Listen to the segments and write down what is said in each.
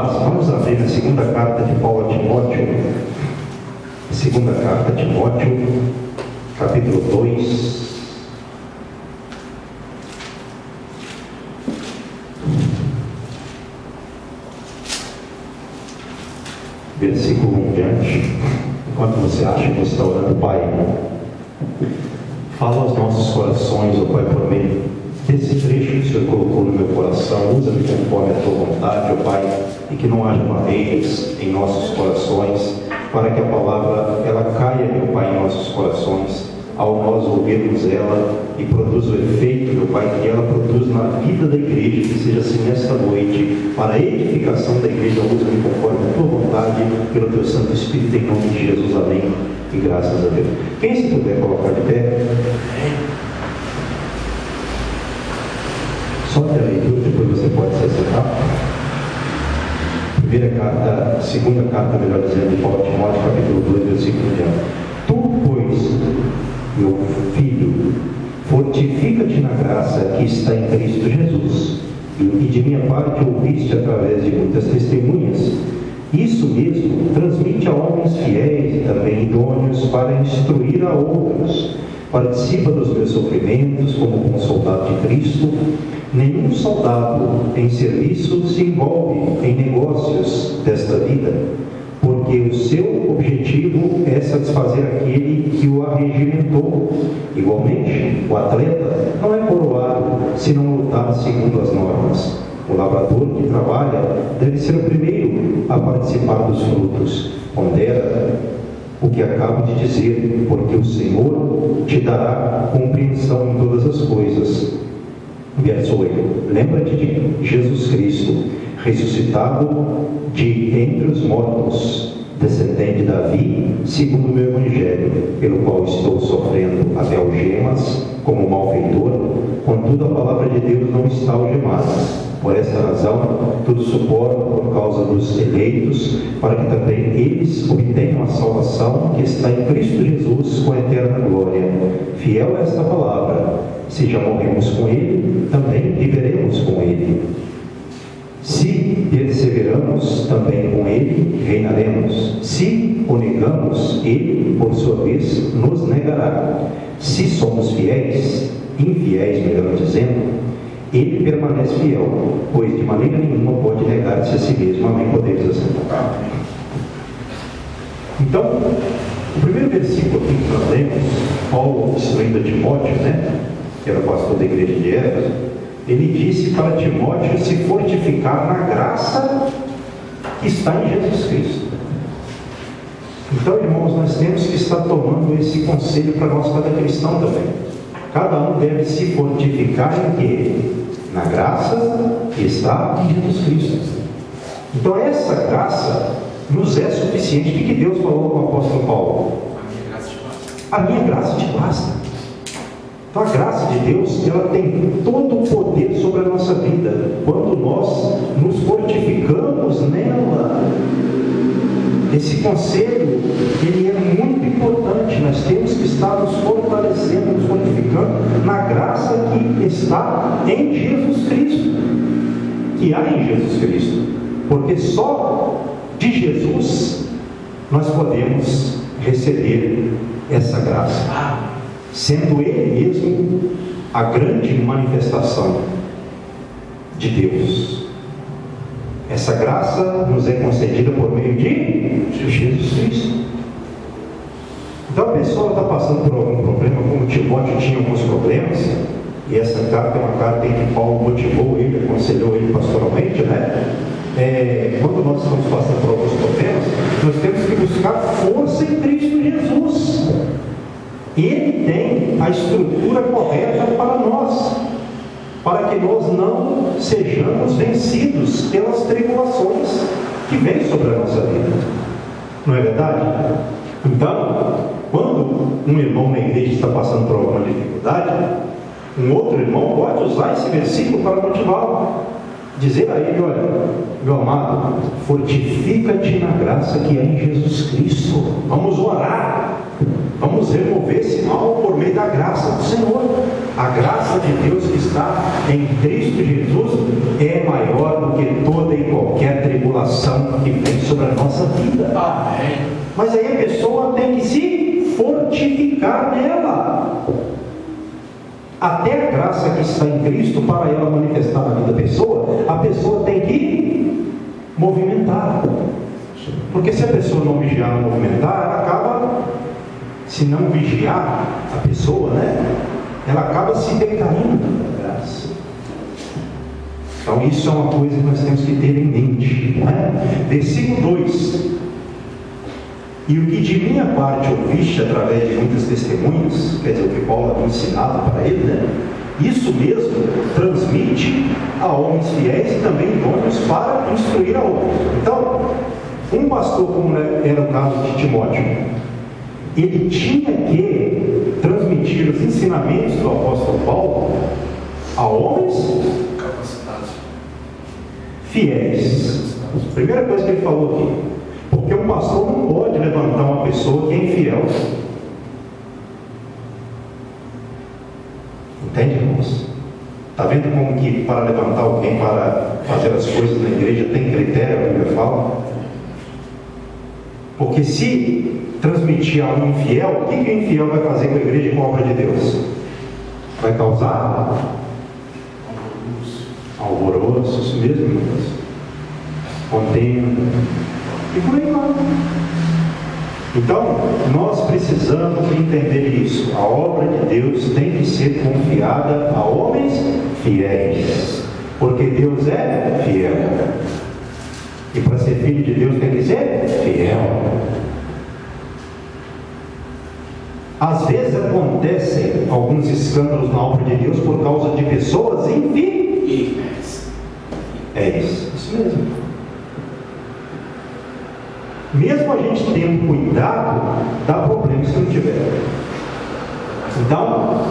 paz, vamos abrir na segunda carta de Paulo a Timóteo, segunda carta a Timóteo, capítulo 2, versículo 1 em diante. Enquanto você acha que você está orando, Pai, fala aos nossos corações, ó Pai, por meio desse trecho que o Senhor colocou no meu coração. Usa-me conforme a Tua vontade, ó Pai, e que não haja barreiras em nossos corações, para que a palavra ela caia, meu Pai, em nossos corações, ao nós ouvirmos ela e produza o efeito, meu Pai, que ela produz na vida da igreja, que seja assim nesta noite, para a edificação da igreja. Usa-me conforme a Tua vontade, pelo Teu Santo Espírito, em nome de Jesus, amém, e graças a Deus. Quem se puder colocar de pé, só até a leitura, depois você pode se assentar. Segunda carta, melhor dizendo, de Paulo a Timóteo, capítulo 2, versículo 1. Tu, pois, meu filho, fortifica-te na graça que está em Cristo Jesus, e o que de minha parte ouviste através de muitas testemunhas. Isso mesmo transmite a homens fiéis e também idôneos para instruir a outros. Participa dos meus sofrimentos como bom soldado de Cristo. Nenhum soldado em serviço se envolve em negócios desta vida, porque o seu objetivo é satisfazer aquele que o arregimentou. Igualmente, o atleta não é coroado se não lutar segundo as normas. O lavrador que trabalha deve ser o primeiro a participar dos frutos. Pondera o que acabo de dizer, porque o Senhor te dará compreensão em todas as coisas. Verso 8. Lembra-te de Jesus Cristo, ressuscitado de entre os mortos, descendente de Davi, segundo o meu evangelho, pelo qual estou sofrendo até algemas, como malfeitor. Contudo, a palavra de Deus não está algemada. Por esta razão, tudo suporto por causa dos eleitos, para que também eles obtenham a salvação que está em Cristo Jesus com a eterna glória. Fiel é esta palavra: se já morremos com Ele, também viveremos com Ele. Se perseveramos, também com Ele reinaremos. Se o negamos, Ele, por sua vez, nos negará. Se somos fiéis, infiéis, melhor dizendo, Ele permanece fiel, pois de maneira nenhuma pode negar-se a si mesmo. Amém. Podemos assentar. Então, o primeiro versículo aqui que nós lemos, Paulo instruindo a Timóteo, que era pastor da igreja de Éfeso, ele disse para Timóteo se fortificar na graça que está em Jesus Cristo. Então, irmãos, nós temos que estar tomando esse conselho para nós, cada cristão também. Cada um deve se fortificar em quê? Na graça que está em Jesus Cristo. Então, essa graça nos é suficiente. O que Deus falou com o apóstolo Paulo? A minha graça te basta. Então, a graça de Deus, ela tem todo o poder sobre a nossa vida, quando nós nos fortificamos nela. Esse conselho, ele é muito importante. Nós temos que estar nos fortalecendo, nos fortificando na graça que está em Jesus Cristo, que há em Jesus Cristo, porque só de Jesus nós podemos receber essa graça, sendo Ele mesmo a grande manifestação de Deus. Essa graça nos é concedida por meio de Jesus Cristo. Então a pessoa está passando por algum problema, como Timóteo tinha alguns problemas, e essa carta é uma carta em que Paulo motivou ele, aconselhou ele pastoralmente, quando nós estamos passando por alguns problemas, nós temos que buscar força em Cristo Jesus. Ele tem a estrutura correta para nós, para que nós não sejamos vencidos pelas tribulações que vêm sobre a nossa vida. Não é verdade? Então, quando um irmão na igreja está passando por alguma dificuldade, um outro irmão pode usar esse versículo para motivá-lo. Dizer a ele: olha, meu amado, fortifica-te na graça que é em Jesus Cristo. Vamos orar. Vamos remover esse mal por meio da graça do Senhor. A graça de Deus que está em Cristo Jesus é maior do que toda e qualquer tribulação que vem sobre a nossa vida. Amém. Mas aí a pessoa tem que se fortificar nela. Até a graça que está em Cristo, para ela manifestar na vida da pessoa, a pessoa tem que movimentar. Porque se a pessoa não vigiar, não movimentar, ela acaba, se não vigiar a pessoa, ela acaba se decaindo da graça. Então isso é uma coisa que nós temos que ter em mente. Versículo 2: e o que de minha parte ouviste através de muitas testemunhas, quer dizer, o que Paulo havia ensinado para ele, isso mesmo transmite a homens fiéis e também idôneos para instruir a outros. Então, um pastor, como era o caso de Timóteo, ele tinha que transmitir os ensinamentos do apóstolo Paulo a homens fiéis. Primeira coisa que ele falou aqui, porque um pastor não pode levantar uma pessoa que é infiel. Entende, irmãos? Está vendo como que para levantar alguém para fazer as coisas na igreja tem critério, a Bíblia fala? Porque se transmitir a um infiel, o que o infiel vai fazer com a igreja e com a obra de Deus? Vai causar alvoroço, isso mesmo, irmãos. Contenda. E por aí vai. Então, nós precisamos entender isso. A obra de Deus tem que ser confiada a homens fiéis. Porque Deus é fiel. E para ser filho de Deus tem que ser fiel. Às vezes acontecem alguns escândalos na obra de Deus por causa de pessoas infiéis. É isso mesmo. Mesmo a gente tendo cuidado, dá problemas se não tiver. Então,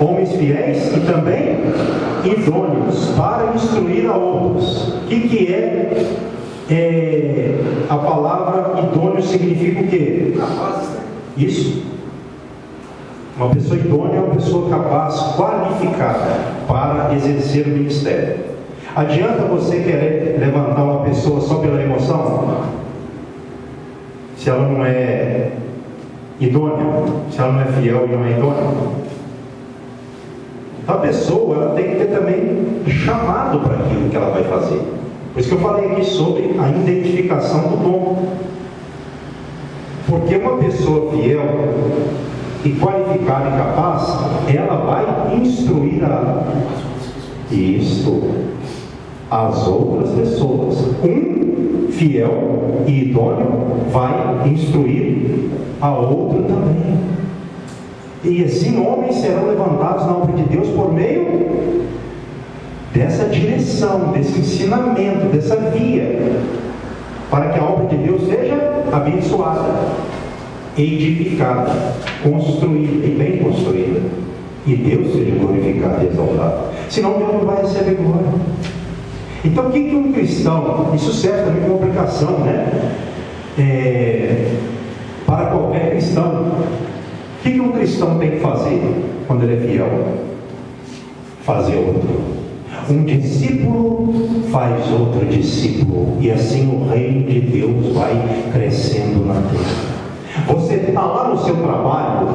homens fiéis e também idôneos para instruir a outros. O que é a palavra idôneo? Significa o quê? Isso. Uma pessoa idônea é uma pessoa capaz, qualificada para exercer o ministério. Adianta você querer levantar uma pessoa só pela emoção? Se ela não é idônea, se ela não é fiel e não é idônea. Então a pessoa ela tem que ter também chamado para aquilo que ela vai fazer. Por isso que eu falei aqui sobre a identificação do dom. Porque uma pessoa fiel e qualificada e capaz, ela vai instruir as outras pessoas. Um fiel e idôneo vai instruir a outra também. E assim homens serão levantados na obra de Deus por meio dessa direção, desse ensinamento, dessa via, para que a obra de Deus seja abençoada, edificada, construída e bem construída, e Deus seja glorificado e exaltado. Senão Deus não vai receber glória. Então o que um cristão, isso serve também como aplicação, para qualquer cristão. O que um cristão tem que fazer quando ele é fiel? Fazer outro. Um discípulo faz outro discípulo, e assim o reino de Deus vai crescendo na terra. Você está lá no seu trabalho,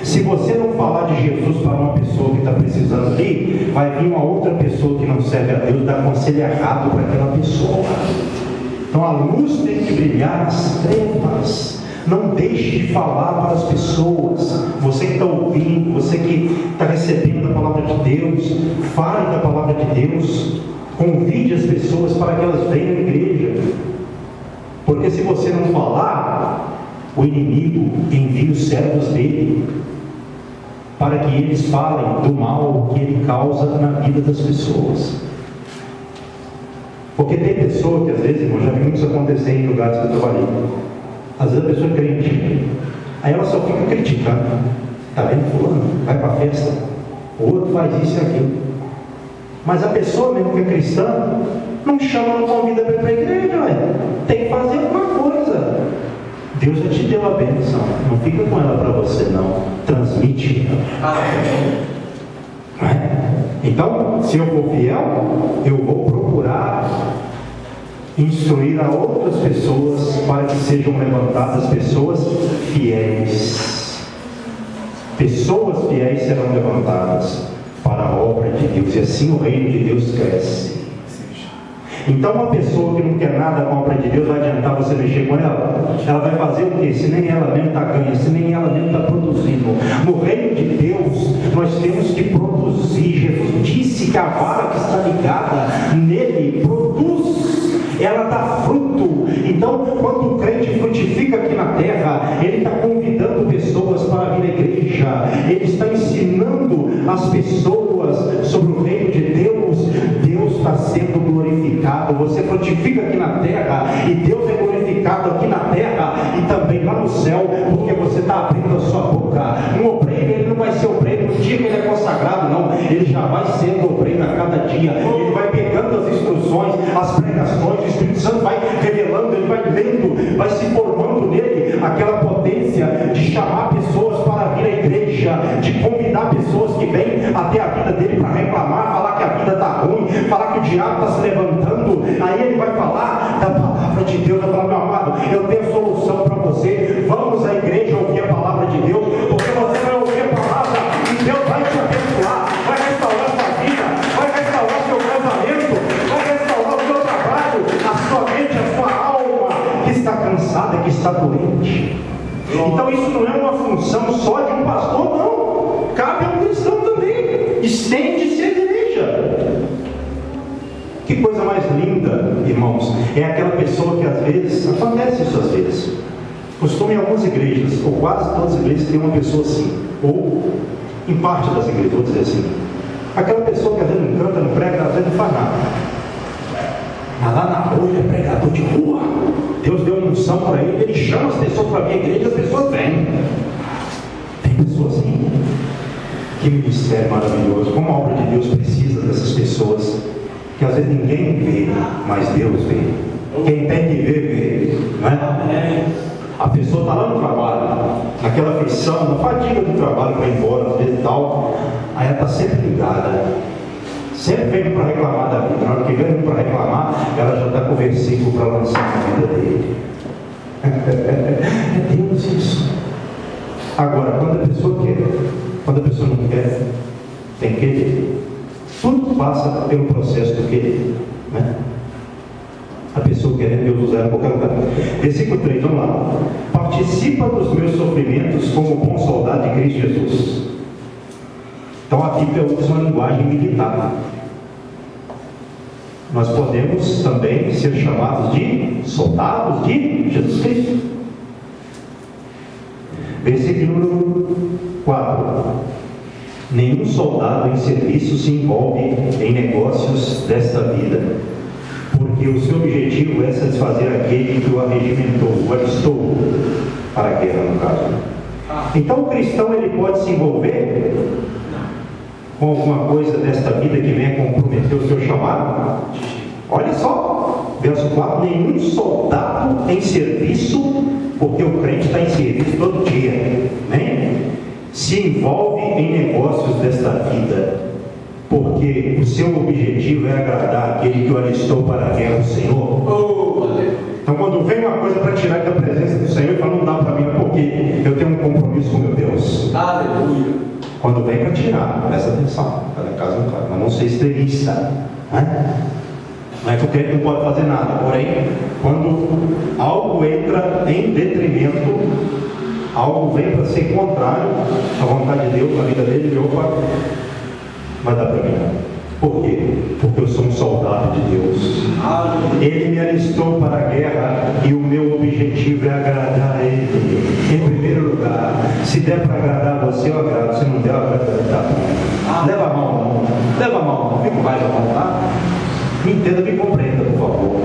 se você não falar de Jesus para uma pessoa que está precisando ali, vai vir uma outra pessoa que não serve a Deus dar conselho errado para aquela pessoa. Então a luz tem que brilhar nas trevas. Não deixe de falar para as pessoas. Você que está ouvindo, você que está recebendo a palavra de Deus, fale da palavra de Deus, convide as pessoas para que elas venham à igreja. Porque se você não falar, o inimigo envia os servos dele para que eles falem do mal que ele causa na vida das pessoas. Porque tem pessoa que às vezes, irmão, já vi isso acontecer em lugares que eu trabalhei. Às vezes a pessoa é crente, aí ela só fica criticando. Está vendo fulano? Vai para a festa, o outro faz isso e aquilo. Mas a pessoa mesmo que é cristã, não chama, não convida para ir para a igreja, tem que fazer alguma coisa. Deus já te deu a bênção, não fica com ela para você não, transmite ela. Então, se eu for fiel, eu vou procurar instruir a outras pessoas para que sejam levantadas pessoas fiéis. Pessoas fiéis serão levantadas para a obra de Deus, e assim o reino de Deus cresce. Então, uma pessoa que não quer nada com a obra de Deus, vai adiantar você mexer com ela? Ela vai fazer o quê? Se nem ela mesmo está ganhando, se nem ela mesmo está produzindo. No reino de Deus, nós temos que produzir. Jesus disse que a vara que está ligada nele produz, ela dá fruto. Então, quando o crente frutifica aqui na terra, ele está convidando pessoas para vir à igreja, ele está ensinando as pessoas sobre o reino de Deus. Deus está sendo glorificado. Você frutifica aqui na terra e Deus é glorificado aqui na terra e também lá no céu, porque você está abrindo a sua boca. Um obreiro, ele não vai ser obreiro no dia que ele é consagrado, não. Ele já vai sendo obreiro a cada dia. Ele vai pegando as instruções, as pregações, o Espírito Santo vai revelando, ele vai lendo, vai se formando nele aquela potência de chamar pessoas para vir à igreja, de convidar pessoas que vêm até a vida dele para reclamar, falar que a vida está ruim, falar que o diabo está se levantando. Aí ele vai falar da palavra de Deus, vai falar: meu amado, eu tenho solução para você, vamos à igreja ouvir a palavra de Deus, porque você vai ouvir a palavra e Deus vai te abençoar, vai restaurar sua vida, vai restaurar seu casamento, vai restaurar o seu trabalho, a sua mente, a sua alma que está cansada, que está doente. Então isso não é uma função só de um pastor, não, cabe a um cristão também. Estende-se a igreja. Que coisa mais linda, irmãos, é aquela pessoa que às vezes, acontece isso às vezes, costuma em algumas igrejas, ou quase todas as igrejas, tem uma pessoa assim, ou em parte das igrejas, vou dizer assim, aquela pessoa que às vezes não canta, não prega, às vezes não faz nada, mas lá na rua ele é pregador de rua. Deus deu uma unção para ele, ele chama as pessoas para vir à igreja, as pessoas vêm. Tem pessoas assim. Que ministério maravilhoso, como a obra de Deus precisa dessas pessoas, que às vezes ninguém vê, mas Deus vê. Quem tem que ver, vê, não é? A pessoa está lá no trabalho, naquela aflição, na fadiga do trabalho, vai embora, às vezes tal, aí ela está sempre ligada, sempre vem para reclamar da vida. Na hora que vem para reclamar, ela já está com o versículo para lançar na vida dele. É Deus isso. Agora, quando a pessoa quer, quando a pessoa não quer, tem que querer. Tudo passa pelo processo do querer, né? A pessoa querendo, Deus usar em qualquer lugar. Versículo 3, vamos lá. Participa dos meus sofrimentos como bom soldado de Cristo Jesus. Então a Bíblia usa uma linguagem militar. Nós podemos também ser chamados de soldados de Jesus Cristo. Versículo número 4. Nenhum soldado em serviço se envolve em negócios desta vida, porque o seu objetivo é satisfazer aquele que o arregimentou, o alistou para a guerra, no caso. Então o cristão, ele pode se envolver com alguma coisa desta vida que venha comprometer o seu chamado? Olha só, verso 4: nenhum soldado em serviço, porque o crente está em serviço todo dia, né? Se envolve em negócios desta vida, porque o seu objetivo é agradar aquele que o alistou para a guerra, o Senhor. Então quando vem uma coisa para tirar da presença do Senhor, fala: não dá para mim, porque eu tenho um compromisso com meu Deus. Aleluia. Quando vem para tirar, presta atenção, cada caso é um caso, mas não ser extremista, né? Não é que o crente não pode fazer nada, porém, quando algo entra em detrimento, algo vem para ser contrário à vontade de Deus na vida dele, opa, vai dar para mim. Por quê? Porque eu sou um soldado de Deus. Ele me alistou para a guerra e o meu objetivo é agradar a Ele. Em primeiro lugar, se der para agradar você, eu agrado. Se não der, eu agrado. Leva a mão, não. Leva a mão, não. Fica mais à vontade. Me entenda, me compreenda, por favor.